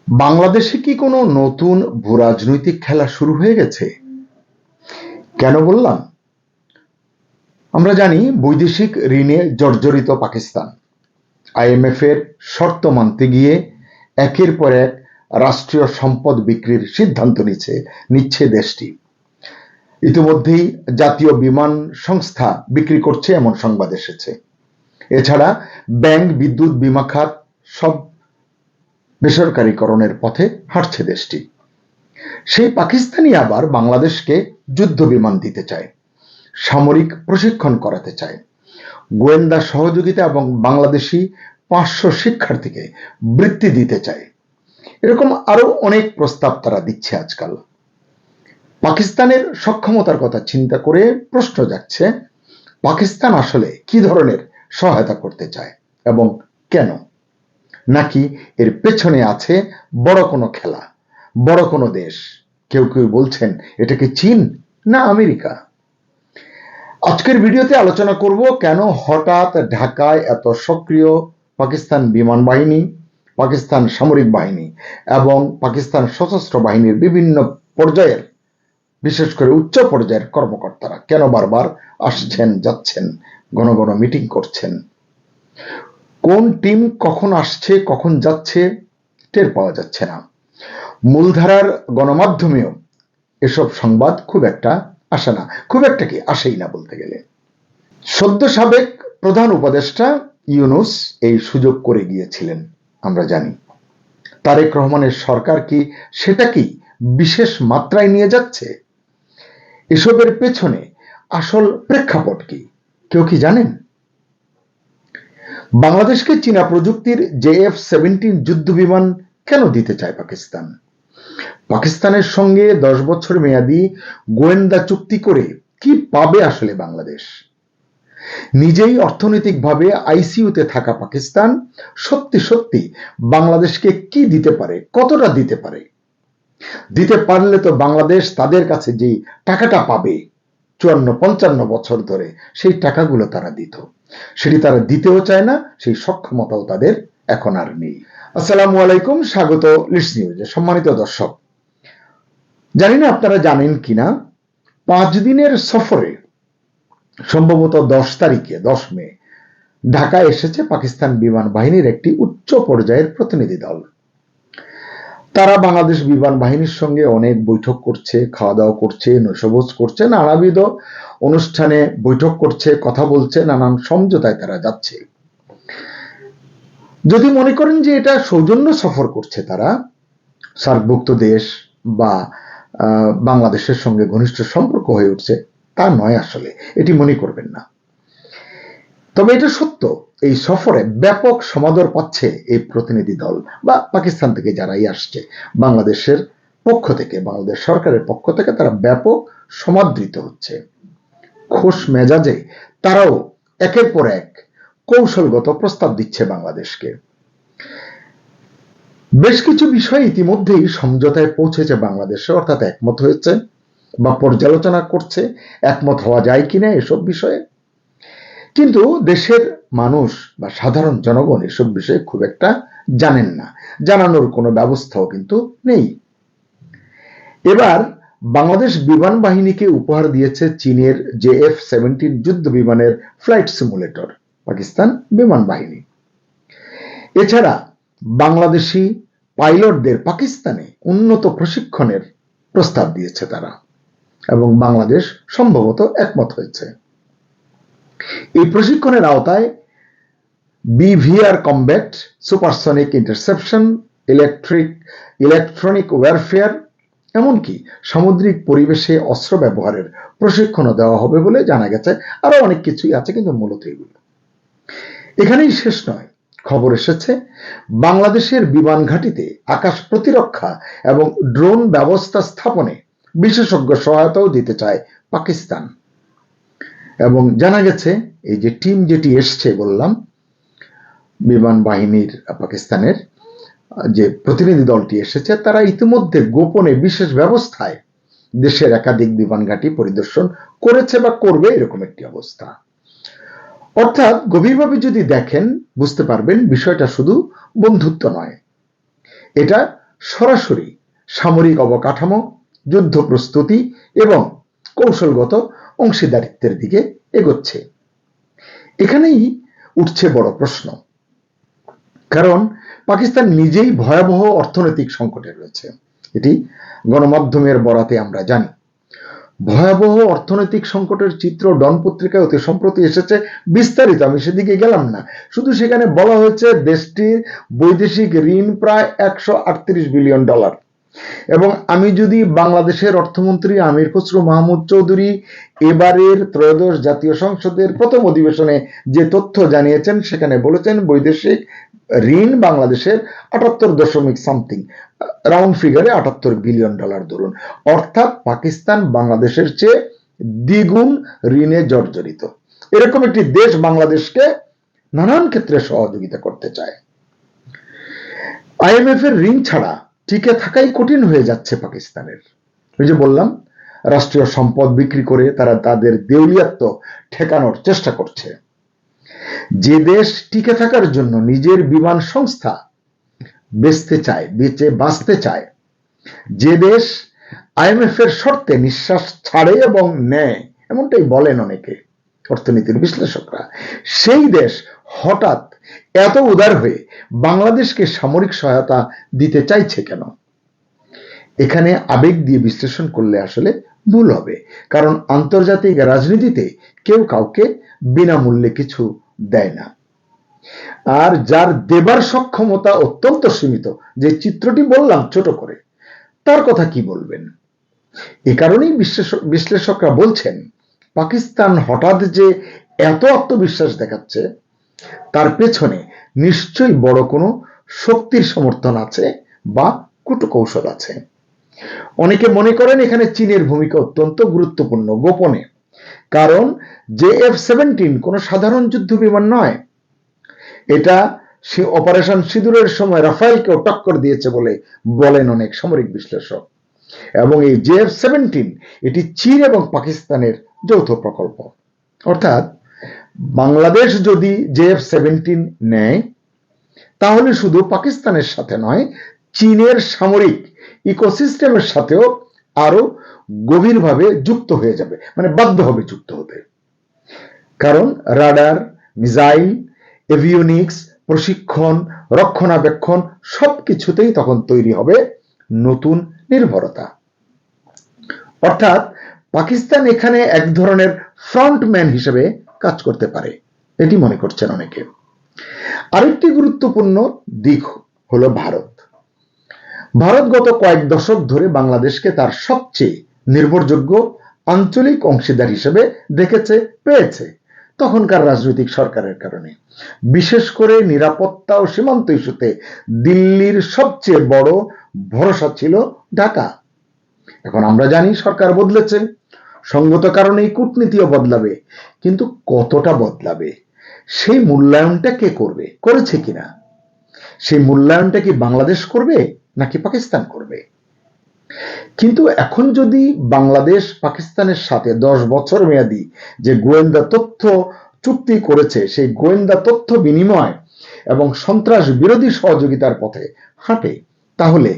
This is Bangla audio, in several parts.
বাংলাদেশে কি কোনো নতুন ভূরাজনৈতিক খেলা শুরু হয়ে গেছে? কেন বললাম? আমরা জানি বৈদেশিক ঋণে জর্জরিত পাকিস্তান আইএমএফ এর শর্ত মানতে গিয়ে একের পর এক রাষ্ট্রীয় সম্পদ বিক্রির সিদ্ধান্ত নিচ্ছে দেশটি। ইতিমধ্যেই জাতীয় বিমান সংস্থা বিক্রি করছে এমন সংবাদ এসেছে। এছাড়া ব্যাংক, বিদ্যুৎ, বিমা খাত সব বেসরকারীকরণের পথে হাঁটছে দেশটি। সেই পাকিস্তানি আবার বাংলাদেশকে যুদ্ধ বিমান দিতে চায়, সামরিক প্রশিক্ষণ করাতে চায়, গোয়েন্দা সহযোগিতা এবং বাংলাদেশি 500 শিক্ষার্থীকে বৃত্তি দিতে চায়। এরকম আরো অনেক প্রস্তাব তারা দিচ্ছে আজকাল। পাকিস্তানের সক্ষমতার কথা চিন্তা করে প্রশ্ন যাচ্ছে, পাকিস্তান আসলে কি ধরনের সহায়তা করতে চায় এবং কেন? নাকি এর পেছনে আছে বড় কোনো খেলা, বড় কোনো দেশ? কেউ কেউ বলছেন এটাকে চীন না আমেরিকা। আজকের ভিডিওতে আলোচনা করব কেন হঠাৎ ঢাকায় এত সক্রিয় পাকিস্তান বিমান বাহিনী, পাকিস্তান সামরিক বাহিনী এবং পাকিস্তান সশস্ত্র বাহিনীর বিভিন্ন পর্যায়ের, বিশেষ করে উচ্চ পর্যায়ের কর্মকর্তারা কেন বারবার আসছেন যাচ্ছেন, ঘন ঘন মিটিং করছেন। কোন টিম কখন আসছে কখন যাচ্ছে টের পাওয়া যাচ্ছে না। মূলধারার গণমাধ্যমেও এসব সংবাদ খুব একটা আসে না, খুব একটা কি আসেই না বলতে গেলে। সদ্য সাবেক প্রধান উপদেষ্টা ইউনূস এই সুযোগ করে গিয়েছিলেন আমরা জানি। তারেক রহমানের সরকার কি সেটাকেই বিশেষ মাত্রায় নিয়ে যাচ্ছে? এসবের পেছনে আসল প্রেক্ষাপট কি কেউ কি জানেন? বাংলাদেশকে চীনা প্রযুক্তির JF-17 যুদ্ধ বিমান কেন দিতে চায় পাকিস্তান? পাকিস্তানের সঙ্গে 10 বছর মেয়াদী গোয়েন্দা চুক্তি করে কি পাবে আসলে বাংলাদেশ? নিজেই অর্থনৈতিকভাবে আইসিইউতে থাকা পাকিস্তান সত্যি সত্যি বাংলাদেশকে কি দিতে পারে, কতটা দিতে পারে? দিতে পারলে তো বাংলাদেশ তাদের কাছে যে টাকাটা পাবে 54-55 বছর ধরে, সেই টাকাগুলো তারা দিত। সেটি তারা দিতেও চায় না, সেই সক্ষমতাও তাদের এখন আর নেই। আসসালামু আলাইকুম, স্বাগত লিডস নিউজে। সম্মানিত দর্শক, জানি না আপনারা জানেন কিনা, 5 দিনের সফরে সম্ভবত 10 তারিখে 10 মে ঢাকায় এসেছে পাকিস্তান বিমান বাহিনীর একটি উচ্চ পর্যায়ের প্রতিনিধি দল। তারা বাংলাদেশ বিমান বাহিনীর সঙ্গে অনেক বৈঠক করছে, খাওয়া দাওয়া করছে, নৈশভোজ করছে, নানাবিধ অনুষ্ঠানে বৈঠক করছে, কথা বলছে, নানান সমঝোতায় তারা যাচ্ছে। যদি মনে করেন যে এটা সৌজন্য সফর করছে তারা, সার্কভুক্ত দেশ বা বাংলাদেশের সঙ্গে ঘনিষ্ঠ সম্পর্ক হয়ে উঠছে, তা নয় আসলে, এটি মনে করবেন না। তবে এটা সত্য, এই সফরে ব্যাপক সমাদর পাচ্ছে এই প্রতিনিধি দল বা পাকিস্তান থেকে যারাই আসছে। বাংলাদেশের পক্ষ থেকে, বাংলাদেশ সরকারের পক্ষ থেকে তারা ব্যাপক সমাদৃত হচ্ছে। খোশ মেজাজে তারাও একের পর এক কৌশলগত প্রস্তাব দিচ্ছে বাংলাদেশকে। বেশ কিছু বিষয় ইতিমধ্যেই সমঝোতায় পৌঁছেছে বাংলাদেশে, অর্থাৎ একমত হয়েছে বা পর্যালোচনা করছে একমত হওয়া যায় কিনা এসব বিষয়ে। কিন্তু দেশের মানুষ বা সাধারণ জনগণ এসব বিষয়ে খুব একটা জানেন না, জানানোর কোনো ব্যবস্থাও কিন্তু নেই। এবার বাংলাদেশ বিমান বাহিনীকে উপহার দিয়েছে চীনের JF-17 যুদ্ধ বিমানের ফ্লাইট সিমুলেটর পাকিস্তান বিমান বাহিনী। এছাড়া বাংলাদেশি পাইলটদের পাকিস্তানে উন্নত প্রশিক্ষণের প্রস্তাব দিয়েছে তারা, এবং বাংলাদেশ সম্ভবত একমত হয়েছে। এই প্রশিক্ষণের আওতায় BVR combat, supersonic interception, electronic warfare, এমনকি সামুদ্রিক পরিবেশে অস্ত্র ব্যবহারের প্রশিক্ষণও দেওয়া হবে বলে জানা গেছে। আরো অনেক কিছুই আছে, কিন্তু মূলত এগুলো। এখানেই শেষ নয়, খবর এসেছে বাংলাদেশের বিমান ঘাঁটিতে আকাশ প্রতিরক্ষা এবং ড্রোন ব্যবস্থা স্থাপনে বিশেষজ্ঞ সহায়তাও দিতে চায় পাকিস্তান। এবং জানা গেছে এই যে টিম যেটি এসছে বললাম, বিমান বাহিনীর পাকিস্তানের যে প্রতিনিধি দলটি এসেছে, তারা ইতিমধ্যে গোপনে বিশেষ ব্যবস্থায় দেশের একাধিক বিমান ঘাঁটি পরিদর্শন করেছে বা করবে, এরকম একটি অবস্থা। অর্থাৎ গভীরভাবে যদি দেখেন বুঝতে পারবেন বিষয়টা শুধু বন্ধুত্ব নয়, এটা সরাসরি সামরিক অবকাঠামো, যুদ্ধ প্রস্তুতি এবং কৌশলগত অংশীদারিত্বের দিকে এগোচ্ছে। এখানেই উঠছে বড় প্রশ্ন, কারণ পাকিস্তান নিজেই ভয়াবহ অর্থনৈতিক সংকটে রয়েছে। এটি গণমাধ্যমের বরাতে আমরা জানি। ভয়াবহ অর্থনৈতিক সংকটের চিত্র ডন পত্রিকায় অতি সম্প্রতি এসেছে, বিস্তারিত আমি সেদিকে গেলাম না। শুধু সেখানে বলা হয়েছে দেশটির বৈদেশিক ঋণ প্রায় $138 বিলিয়ন। এবং আমি যদি বাংলাদেশের অর্থমন্ত্রী আমির খসরু মাহমুদ চৌধুরী এবারের ত্রয়োদশ জাতীয় সংসদের প্রথম অধিবেশনে যে তথ্য জানিয়েছেন, সেখানে বলেছেন বৈদেশিক ঋণ বাংলাদেশের 78 রাউন্ড ফিগারে $78 বিলিয়ন ধরুন, অর্থাৎ পাকিস্তান বাংলাদেশের চেয়ে দ্বিগুণ ঋণে জর্জরিত। এরকম একটি দেশ বাংলাদেশকে নানান ক্ষেত্রে সহযোগিতা করতে চায়। IMF এর ঋণ ছাড়া টিকে থাকাই কঠিন হয়ে যাচ্ছে পাকিস্তানের। ওই যে বললাম, রাষ্ট্রীয় সম্পদ বিক্রি করে তারা তাদের দেউলিয়াত্ব ঠেকানোর চেষ্টা করছে। যে দেশ টিকে থাকার জন্য নিজের বিমান সংস্থা বেচতে চায়, বেচে বাঁচতে চায়, যে দেশ IMF এর শর্তে নিঃশ্বাস ছাড়ে এবং নেয়, এমনটাই বলেন অনেকে অর্থনীতির বিশ্লেষকরা, সেই দেশ হঠাৎ এত উদার হয়ে বাংলাদেশকে সামরিক সহায়তা দিতে চাইছে কেন? এখানে আবেগ দিয়ে বিশ্লেষণ করলে আসলে ভুল হবে, কারণ আন্তর্জাতিক রাজনীতিতে কেউ কাউকে বিনামূল্যে কিছু দেয় না। আর যার দেবার সক্ষমতা অত্যন্ত সীমিত, যে চিত্রটি বললাম ছোট করে, তার কথা কি বলবেন? এ কারণেই বিশ্লেষকরা বলছেন পাকিস্তান হঠাৎ যে এত আত্মবিশ্বাস দেখাচ্ছে, তার পেছনে নিশ্চয়ই বড় কোনো শক্তির সমর্থন আছে বা কূটকৌশল আছে। অনেকে মনে করেন এখানে চীনের ভূমিকা অত্যন্ত গুরুত্বপূর্ণ গোপনে, কারণ JF-17 কোনো সাধারণ যুদ্ধ বিমান নয়। এটা অপারেশন সিঁদুরের সময় রাফায়েলকেও টক্কর দিয়েছে বলে বলেন অনেক সামরিক বিশ্লেষক। এবং এই JF-17 এটি চীন এবং পাকিস্তানের যৌথ প্রকল্প। অর্থাৎ বাংলাদেশ যদি JF-17 নেয়, তাহলে শুধু পাকিস্তানের সাথে নয়, চীনের সামরিক ইকোসিস্টেমের সাথেও আরো গভীরভাবে যুক্ত হয়ে যাবে, মানে বাধ্য হবে যুক্ত হতে। কারণ রাডার, মিসাইল, এভিওনিক্স, প্রশিক্ষণ, রক্ষণাবেক্ষণ সবকিছুতেই তখন তৈরি হবে নতুন নির্ভরতা। অর্থাৎ পাকিস্তান এখানে এক ধরনের ফ্রন্টম্যান হিসেবে কাজ করতে পারে, এটি মনে করছেন অনেকে। আরেকটি গুরুত্বপূর্ণ দিক হলো ভারত। ভারত গত কয়েক দশক ধরে বাংলাদেশকে তার সবচেয়ে নির্ভরযোগ্য আঞ্চলিক অংশীদার হিসেবে দেখেছে, পেয়েছে তখনকার রাজনৈতিক সরকারের কারণে। বিশেষ করে নিরাপত্তা ও সীমান্ত ইস্যুতে দিল্লির সবচেয়ে বড় ভরসা ছিল ঢাকা। এখন আমরা জানি সরকার বদলেছে, সঙ্গত কারণেই কূটনীতিও বদলাবে, কিন্তু কতটা বদলাবে সেই মূল্যায়নটা কে করবে, করেছে কিনা? সেই মূল্যায়নটা কি বাংলাদেশ করবে নাকি পাকিস্তান করবে? কিন্তু এখন যদি বাংলাদেশ পাকিস্তানের সাথে 10 বছর মেয়াদী যে গোয়েন্দা তথ্য চুক্তি করেছে, সেই গোয়েন্দা তথ্য বিনিময় এবং সন্ত্রাস বিরোধী সহযোগিতার পথে হাঁটে, তাহলে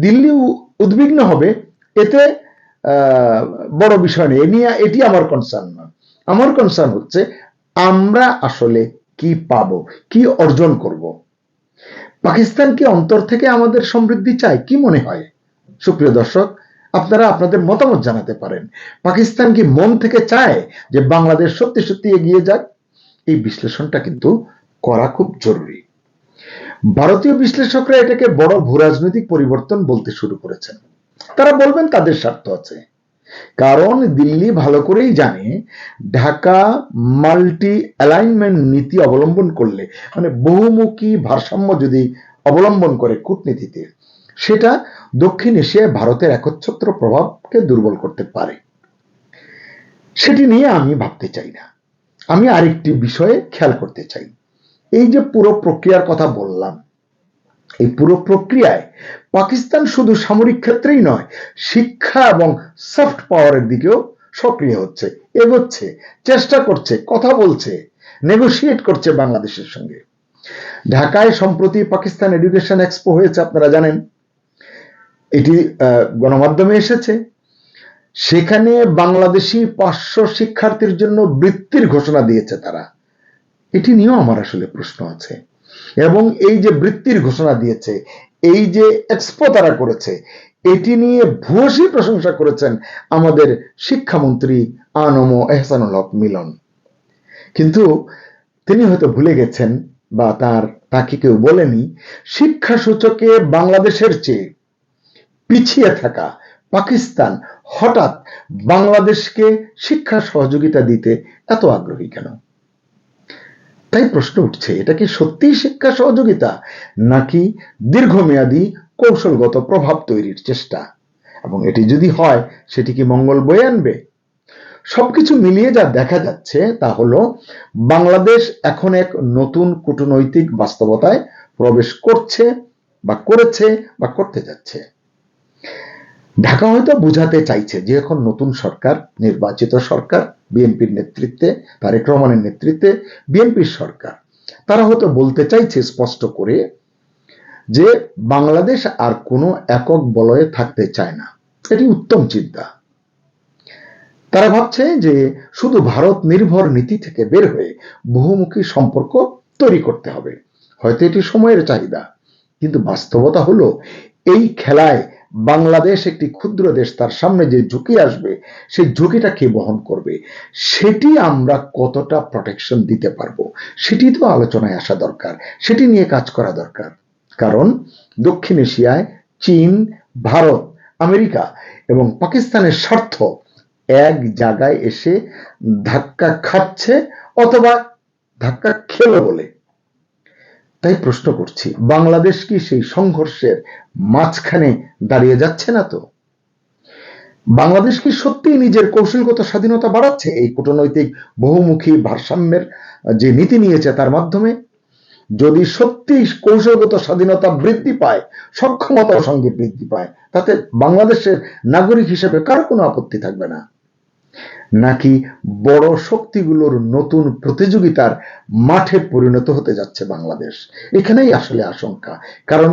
দিল্লি উদ্বিগ্ন হবে। এতে বড় বিষয় নেই, এটি আমার কনসার্ন না। আমার কনসার্ন হচ্ছে আমরা আসলে কি পাবো, কি অর্জন করব। পাকিস্তান কি অন্তর থেকে আমাদের সমৃদ্ধি চায়? কি মনে হয় সুপ্রিয় দর্শক, আপনারা আপনাদের মতামত জানাতে পারেন। পাকিস্তান কি মন থেকে চায় যে বাংলাদেশ সত্যি সত্যি এগিয়ে যাক? এই বিশ্লেষণটা কিন্তু করা খুব জরুরি। ভারতীয় বিশ্লেষকরা এটাকে বড় ভূরাজনৈতিক পরিবর্তন বলতে শুরু করেছেন। তারা বলবেন তাদের স্বার্থ আছে, কারণ দিল্লি ভালো করেই জানে ঢাকা মাল্টি অ্যালাইনমেন্ট নীতি অবলম্বন করলে, মানে বহুমুখী ভারসাম্য যদি অবলম্বন করে কূটনীতিতে, সেটা দক্ষিণ এশিয়ায় ভারতের একচ্ছত্র প্রভাবকে দুর্বল করতে পারে। সেটি নিয়ে আমি ভাবতে চাই না। আমি আরেকটি বিষয়ে খেয়াল করতে চাই। এই যে পুরো প্রক্রিয়ার কথা বললাম, এই পুরো প্রক্রিয়ায় পাকিস্তান শুধু সামরিক ক্ষেত্রেই নয়, শিক্ষা এবং সফট পাওয়ারের দিকেও সক্রিয় হচ্ছে, এগোচ্ছে, চেষ্টা করছে, কথা বলছে, নেগোশিয়েট করছে বাংলাদেশের সঙ্গে। ঢাকায় সম্প্রতি পাকিস্তান এডুকেশন এক্সপো হয়েছে, আপনারা জানেন। এটি গণমাধ্যমে এসেছে। সেখানে বাংলাদেশি 500 শিক্ষার্থীর জন্য বৃত্তির ঘোষণা দিয়েছে তারা। এটি নিয়েও আমার আসলে প্রশ্ন আছে। এবং এই যে বৃত্তির ঘোষণা দিয়েছে, এই যে এক্সপো তারা করেছে, এটি নিয়ে ভূয়সী প্রশংসা করেছেন আমাদের শিক্ষামন্ত্রী আনম এহসানুল হক মিলন। কিন্তু তিনি হয়তো ভুলে গেছেন বা তাকে কেউ বলেনি, শিক্ষা সূচকে বাংলাদেশের চেয়ে পিছিয়ে থাকা পাকিস্তান হঠাৎ বাংলাদেশকে শিক্ষা সহযোগিতা দিতে এত আগ্রহী কেন? তাই প্রশ্ন উঠছে, এটা কি সত্যিই শিক্ষা সহযোগিতা, নাকি দীর্ঘমেয়াদী কৌশলগত প্রভাব তৈরির চেষ্টা? এবং এটি যদি হয়, সেটি কি মঙ্গল বয়ে আনবে? সবকিছু মিলিয়ে যা দেখা যাচ্ছে তা হলো, বাংলাদেশ এখন এক নতুন কূটনৈতিক বাস্তবতায় প্রবেশ করছে বা করেছে বা করতে যাচ্ছে। ঢাকা হয়তো বোঝাতে চাইছে যে এখন নতুন সরকার, নির্বাচিত সরকার, বিএনপির নেতৃত্বে, তারেক রহমানের নেতৃত্বে বিএনপির সরকার, তারা হয়তো বলতে চাইছে স্পষ্ট করে যে বাংলাদেশ আর কোনো একক বলয়ে থাকতে চায় না। এটি উত্তম চিন্তা। তারা ভাবছে যে শুধু ভারত নির্ভর নীতি থেকে বের হয়ে বহুমুখী সম্পর্ক তৈরি করতে হবে। হয়তো এটি সময়ের চাহিদা, কিন্তু বাস্তবতা হলো এই খেলায় বাংলাদেশ একটি ক্ষুদ্র দেশ, তার সামনে যে ঝুঁকি আসবে সেই ঝুঁকিটা কে বহন করবে, সেটি আমরা কতটা প্রোটেকশন দিতে পারবো, সেটি তো আলোচনায় আসা দরকার, সেটি নিয়ে কাজ করা দরকার। কারণ দক্ষিণ এশিয়ায় চীন, ভারত, আমেরিকা এবং পাকিস্তানের স্বার্থ এক জায়গায় এসে ধাক্কা খাচ্ছে অথবা ধাক্কা খেলো বলে। তাই প্রশ্ন করছি, বাংলাদেশ কি সেই সংঘর্ষের মাঝখানে দাঁড়িয়ে যাচ্ছে না তো? বাংলাদেশ কি সত্যি নিজের কৌশলগত স্বাধীনতা বাড়াচ্ছে এই কূটনৈতিক বহুমুখী ভারসাম্যের যে নীতি নিয়েছে তার মাধ্যমে? যদি সত্যি কৌশলগত স্বাধীনতা বৃদ্ধি পায়, সক্ষমতার সঙ্গে বৃদ্ধি পায়, তাতে বাংলাদেশের নাগরিক হিসেবে কারো কোনো আপত্তি থাকবে না। নাকি বড় শক্তিগুলোর নতুন প্রতিযোগিতার মাঠে পরিণত হতে যাচ্ছে বাংলাদেশ? এখানেই আসলে আশঙ্কা। কারণ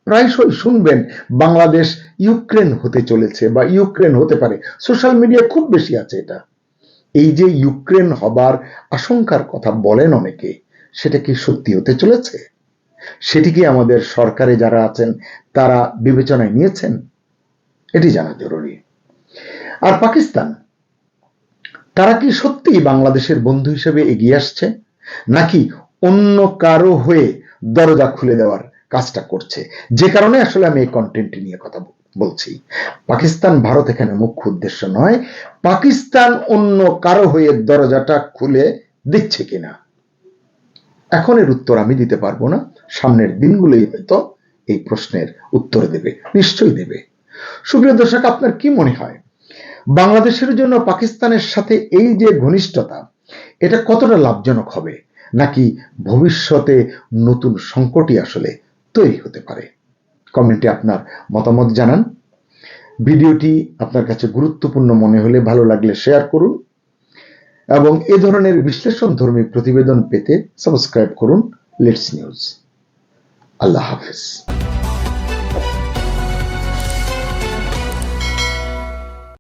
প্রায়শই শুনবেন বাংলাদেশ ইউক্রেন হতে চলেছে বা ইউক্রেন হতে পারে, সোশ্যাল মিডিয়ায় খুব বেশি আছে এটা। এই যে ইউক্রেন হবার আশঙ্কার কথা বলেন অনেকে, সেটা কি সত্যি হতে চলেছে? সেটি কি আমাদের সরকারে যারা আছেন তারা বিবেচনায় নিয়েছেন? এটি জানা জরুরি। আর পাকিস্তান, তারা কি সত্যি বাংলাদেশের বন্ধু হিসেবে এগিয়ে আসছে, নাকি অন্য কারো হয়ে দরজা খুলে দেওয়ার কাজটা করছে? যে কারণে আসলে আমি এই কন্টেন্ট নিয়ে কথা বলছি। পাকিস্তান ভারত এখানে মুখ্য উদ্দেশ্য নয়, পাকিস্তান অন্য কারো হয়ে দরজাটা খুলে দিচ্ছে কিনা, এখন এর উত্তর আমি দিতে পারবো না। সামনের দিনগুলোই হয়তো এই প্রশ্নের উত্তর দেবে, নিশ্চয়ই দেবে। সুপ্রিয় দর্শক, আপনার কি মনে হয় বাংলাদেশের জন্য পাকিস্তানের সাথে এই যে ঘনিষ্ঠতা, এটা কতটা লাভজনক হবে, নাকি ভবিষ্যতে নতুন সংকটই আসলে তৈরি হতে পারে? কমেন্টে আপনার মতামত জানান। ভিডিওটি আপনার কাছে গুরুত্বপূর্ণ মনে হলে ভালো লাগলে শেয়ার করুন এবং এ ধরনের বিশ্লেষণধর্মী প্রতিবেদন পেতে সাবস্ক্রাইব করুন লেটস নিউজ। আল্লাহ হাফেজ।